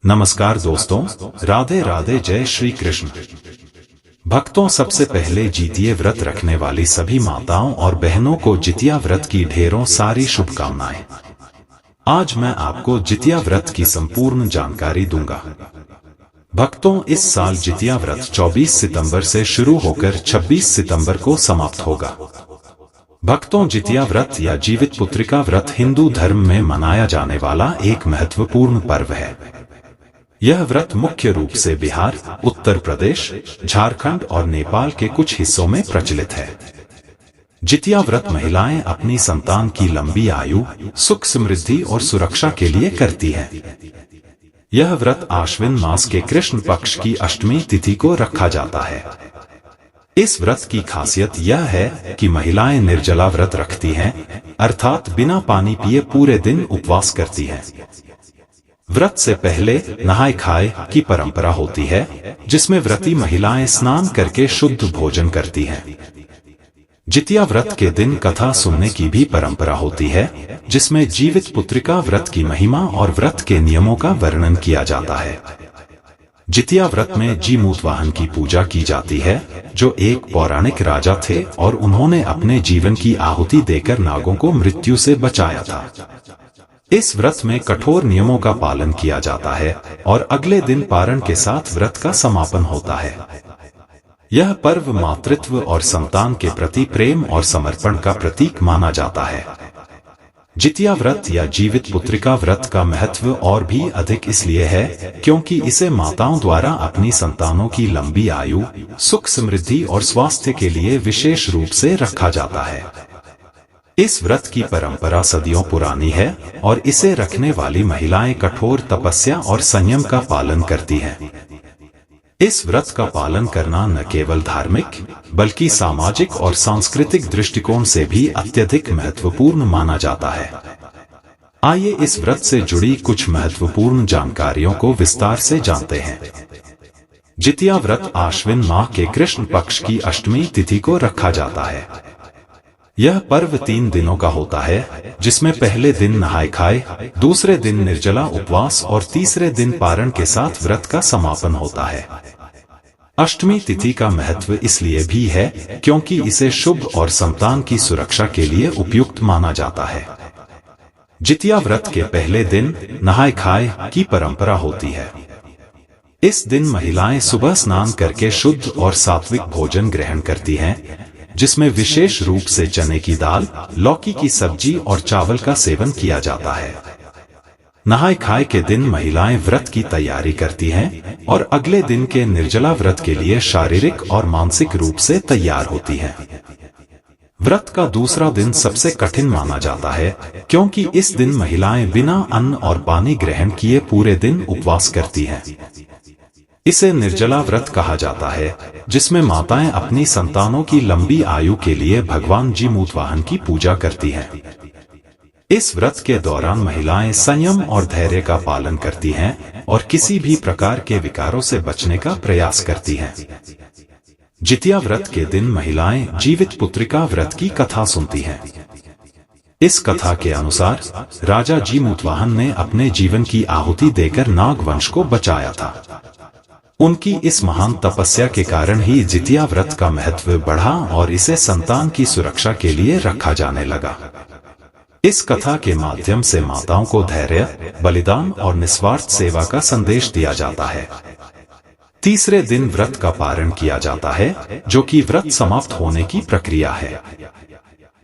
नमस्कार दोस्तों, राधे राधे, जय श्री कृष्ण। भक्तों, सबसे पहले जितिया व्रत रखने वाली सभी माताओं और बहनों को जितिया व्रत की ढेरों सारी शुभकामनाएं। आज मैं आपको जितिया व्रत की संपूर्ण जानकारी दूंगा। भक्तों, इस साल जितिया व्रत 24 सितंबर से शुरू होकर 26 सितंबर को समाप्त होगा। भक्तों, जितिया व्रत या जीवित पुत्रिका व्रत हिंदू धर्म में मनाया जाने वाला एक महत्वपूर्ण पर्व है। यह व्रत मुख्य रूप से बिहार, उत्तर प्रदेश, झारखंड और नेपाल के कुछ हिस्सों में प्रचलित है। जितिया व्रत महिलाएं अपनी संतान की लंबी आयु, सुख समृद्धि और सुरक्षा के लिए करती हैं। यह व्रत आश्विन मास के कृष्ण पक्ष की अष्टमी तिथि को रखा जाता है। इस व्रत की खासियत यह है कि महिलाएं निर्जला व्रत रखती हैं, अर्थात बिना पानी पिए पूरे दिन उपवास करती हैं। व्रत से पहले नहाय खाए की परंपरा होती है, जिसमें व्रती महिलाएं स्नान करके शुद्ध भोजन करती हैं। जितिया व्रत के दिन कथा सुनने की भी परंपरा होती है, जिसमें जीवित पुत्रिका व्रत की महिमा और व्रत के नियमों का वर्णन किया जाता है। जितिया व्रत में जीमूतवाहन की पूजा की जाती है, जो एक पौराणिक राजा थे और उन्होंने अपने जीवन की आहुति देकर नागों को मृत्यु से बचाया था। इस व्रत में कठोर नियमों का पालन किया जाता है और अगले दिन पारण के साथ व्रत का समापन होता है। यह पर्व मातृत्व और संतान के प्रति प्रेम और समर्पण का प्रतीक माना जाता है। जितिया व्रत या जीवित पुत्रिका व्रत का महत्व और भी अधिक इसलिए है क्योंकि इसे माताओं द्वारा अपनी संतानों की लंबी आयु, सुख समृद्धि और स्वास्थ्य के लिए विशेष रूप से रखा जाता है। इस व्रत की परंपरा सदियों पुरानी है और इसे रखने वाली महिलाएं कठोर तपस्या और संयम का पालन करती हैं। इस व्रत का पालन करना न केवल धार्मिक बल्कि सामाजिक और सांस्कृतिक दृष्टिकोण से भी अत्यधिक महत्वपूर्ण माना जाता है। आइए इस व्रत से जुड़ी कुछ महत्वपूर्ण जानकारियों को विस्तार से जानते हैं। जितिया व्रत आश्विन माह के कृष्ण पक्ष की अष्टमी तिथि को रखा जाता है। यह पर्व 3 दिनों का होता है, जिसमें पहले दिन नहाय खाए, दूसरे दिन निर्जला उपवास और तीसरे दिन पारण के साथ व्रत का समापन होता है। अष्टमी तिथि का महत्व इसलिए भी है क्योंकि इसे शुभ और संतान की सुरक्षा के लिए उपयुक्त माना जाता है। जितिया व्रत के पहले दिन नहाय खाए की परंपरा होती है। इस दिन महिलाएं सुबह स्नान करके शुद्ध और सात्विक भोजन ग्रहण करती हैं, जिसमें विशेष रूप से चने की दाल, लौकी की सब्जी और चावल का सेवन किया जाता है। नहाय खाए के दिन महिलाएं व्रत की तैयारी करती हैं और अगले दिन के निर्जला व्रत के लिए शारीरिक और मानसिक रूप से तैयार होती हैं। व्रत का दूसरा दिन सबसे कठिन माना जाता है क्योंकि इस दिन महिलाएं बिना अन्न और पानी ग्रहण किए पूरे दिन उपवास करती हैं। इसे निर्जला व्रत कहा जाता है, जिसमें माताएं अपनी संतानों की लंबी आयु के लिए भगवान जीमूतवाहन की पूजा करती हैं। इस व्रत के दौरान महिलाएं संयम और धैर्य का पालन करती हैं और किसी भी प्रकार के विकारों से बचने का प्रयास करती हैं। जितिया व्रत के दिन महिलाएं जीवित पुत्रिका व्रत की कथा सुनती हैं। इस कथा के अनुसार राजा जीमूतवाहन ने अपने जीवन की आहुति देकर नाग वंश को बचाया था। उनकी इस महान तपस्या के कारण ही जितिया व्रत का महत्व बढ़ा और इसे संतान की सुरक्षा के लिए रखा जाने लगा। इस कथा के माध्यम से माताओं को धैर्य, बलिदान और निस्वार्थ सेवा का संदेश दिया जाता है। तीसरे दिन व्रत का पारण किया जाता है, जो कि व्रत समाप्त होने की प्रक्रिया है।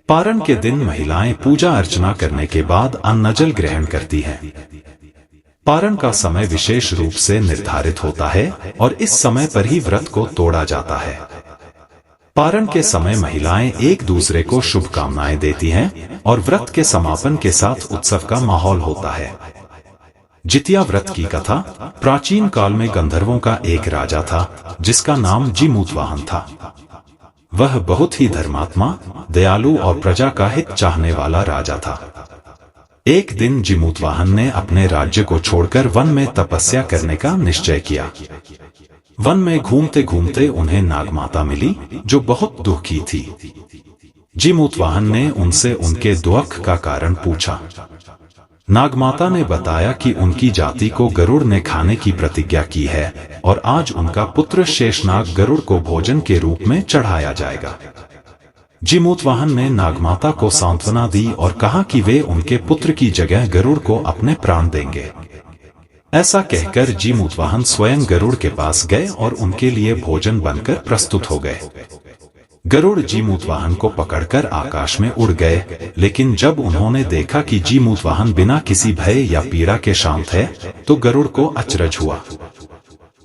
पारण के दिन महिलाएं पूजा अर्चना करने के बाद अन्नजल ग्रहण करती हैं। पारण का समय विशेष रूप से निर्धारित होता है और इस समय पर ही व्रत को तोड़ा जाता है। पारण के समय महिलाएं एक दूसरे को शुभकामनाएं देती हैं और व्रत के समापन के साथ उत्सव का माहौल होता है। जितिया व्रत की कथा प्राचीन काल में गंधर्वों का एक राजा था, जिसका नाम जीमूतवाहन था। वह बहुत ही धर्मात्मा, दयालु और प्रजा का हित चाहने वाला राजा था। एक दिन जीमूतवाहन ने अपने राज्य को छोड़कर वन में तपस्या करने का निश्चय किया। वन में घूमते घूमते उन्हें नागमाता मिली, जो बहुत दुखी थी। जीमूतवाहन ने उनसे उनके दुख का कारण पूछा। नागमाता ने बताया कि उनकी जाति को गरुड़ ने खाने की प्रतिज्ञा की है और आज उनका पुत्र शेषनाग गरुड़ को भोजन के रूप में चढ़ाया जाएगा। जीमूतवाहन ने नागमाता को सांत्वना दी और कहा कि वे उनके पुत्र की जगह गरुड़ को अपने प्राण देंगे। ऐसा कहकर जीमूतवाहन स्वयं गरुड़ के पास गए और उनके लिए भोजन बनकर प्रस्तुत हो गए। गरुड़ जीमूतवाहन को पकड़कर आकाश में उड़ गए, लेकिन जब उन्होंने देखा कि जीमूतवाहन बिना किसी भय या पीड़ा के शांत है, तो गरुड़ को अचरज हुआ।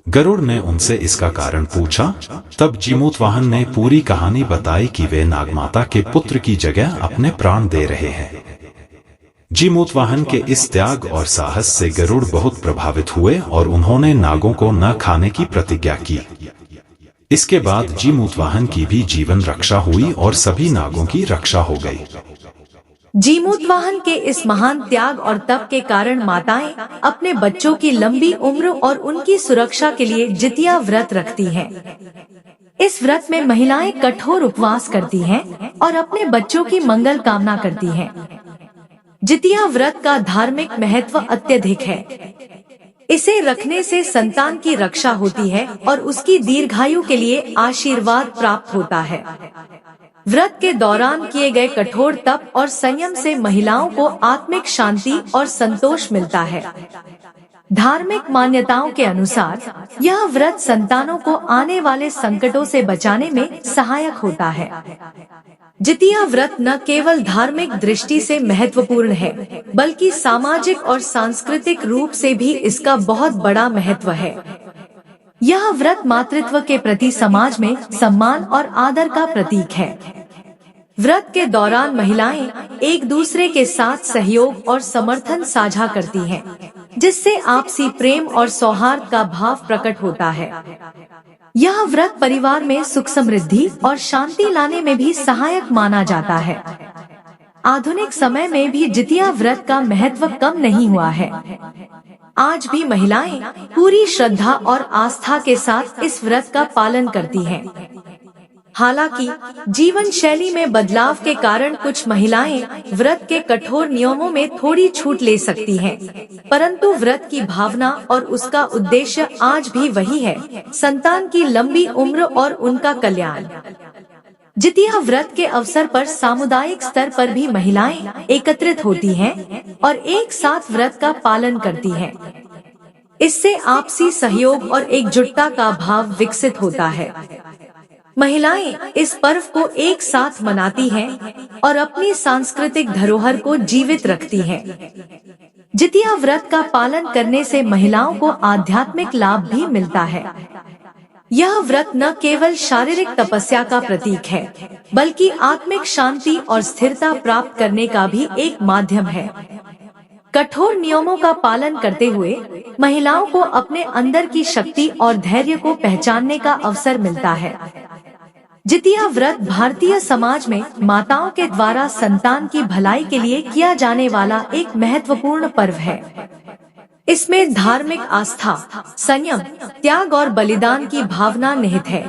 गरुड़ ने उनसे इसका कारण पूछा। तब जीमूतवाहन ने पूरी कहानी बताई कि वे नागमाता के पुत्र की जगह अपने प्राण दे रहे हैं। जीमूतवाहन के इस त्याग और साहस से गरुड़ बहुत प्रभावित हुए और उन्होंने नागों को न खाने की प्रतिज्ञा की। इसके बाद जीमूतवाहन की भी जीवन रक्षा हुई और सभी नागों की रक्षा हो गई। जीमूतवाहन के इस महान त्याग और तप के कारण माताएं अपने बच्चों की लंबी उम्र और उनकी सुरक्षा के लिए जितिया व्रत रखती हैं। इस व्रत में महिलाएं कठोर उपवास करती हैं और अपने बच्चों की मंगल कामना करती हैं। जितिया व्रत का धार्मिक महत्व अत्यधिक है। इसे रखने से संतान की रक्षा होती है और उसकी दीर्घायु के लिए आशीर्वाद प्राप्त होता है। व्रत के दौरान किए गए कठोर तप और संयम से महिलाओं को आत्मिक शांति और संतोष मिलता है। धार्मिक मान्यताओं के अनुसार यह व्रत संतानों को आने वाले संकटों से बचाने में सहायक होता है। जितिया व्रत न केवल धार्मिक दृष्टि से महत्वपूर्ण है, बल्कि सामाजिक और सांस्कृतिक रूप से भी इसका बहुत बड़ा महत्व है। यह व्रत मातृत्व के प्रति समाज में सम्मान और आदर का प्रतीक है। व्रत के दौरान महिलाएं एक दूसरे के साथ सहयोग और समर्थन साझा करती हैं, जिससे आपसी प्रेम और सौहार्द का भाव प्रकट होता है। यह व्रत परिवार में सुख समृद्धि और शांति लाने में भी सहायक माना जाता है। आधुनिक समय में भी जितिया व्रत का महत्व कम नहीं हुआ है। आज भी महिलाएं पूरी श्रद्धा और आस्था के साथ इस व्रत का पालन करती हैं। हालांकि जीवन शैली में बदलाव के कारण कुछ महिलाएं व्रत के कठोर नियमों में थोड़ी छूट ले सकती हैं, परंतु व्रत की भावना और उसका उद्देश्य आज भी वही है, संतान की लंबी उम्र और उनका कल्याण। जितिया व्रत के अवसर पर सामुदायिक स्तर पर भी महिलाएं एकत्रित होती हैं और एक साथ व्रत का पालन करती हैं। इससे आपसी सहयोग और एकजुटता का भाव विकसित होता है। महिलाएं इस पर्व को एक साथ मनाती हैं और अपनी सांस्कृतिक धरोहर को जीवित रखती हैं। जितिया व्रत का पालन करने से महिलाओं को आध्यात्मिक लाभ भी मिलता है। यह व्रत न केवल शारीरिक तपस्या का प्रतीक है, बल्कि आत्मिक शांति और स्थिरता प्राप्त करने का भी एक माध्यम है। कठोर नियमों का पालन करते हुए महिलाओं को अपने अंदर की शक्ति और धैर्य को पहचानने का अवसर मिलता है। जितिया व्रत भारतीय समाज में माताओं के द्वारा संतान की भलाई के लिए किया जाने वाला एक महत्वपूर्ण पर्व है। इसमें धार्मिक आस्था, संयम, त्याग और बलिदान की भावना निहित है।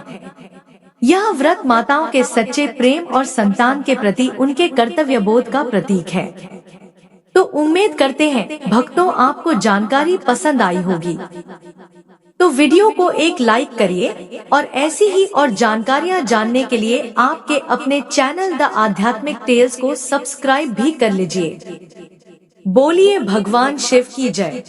यह व्रत माताओं के सच्चे प्रेम और संतान के प्रति उनके कर्तव्य बोध का प्रतीक है। तो उम्मीद करते हैं भक्तों आपको जानकारी पसंद आई होगी। तो वीडियो को एक लाइक करिए और ऐसी ही और जानकारियां जानने के लिए आपके अपने चैनल द आध्यात्मिक टेल्स को सब्सक्राइब भी कर लीजिए। बोलिए भगवान शिव की जय।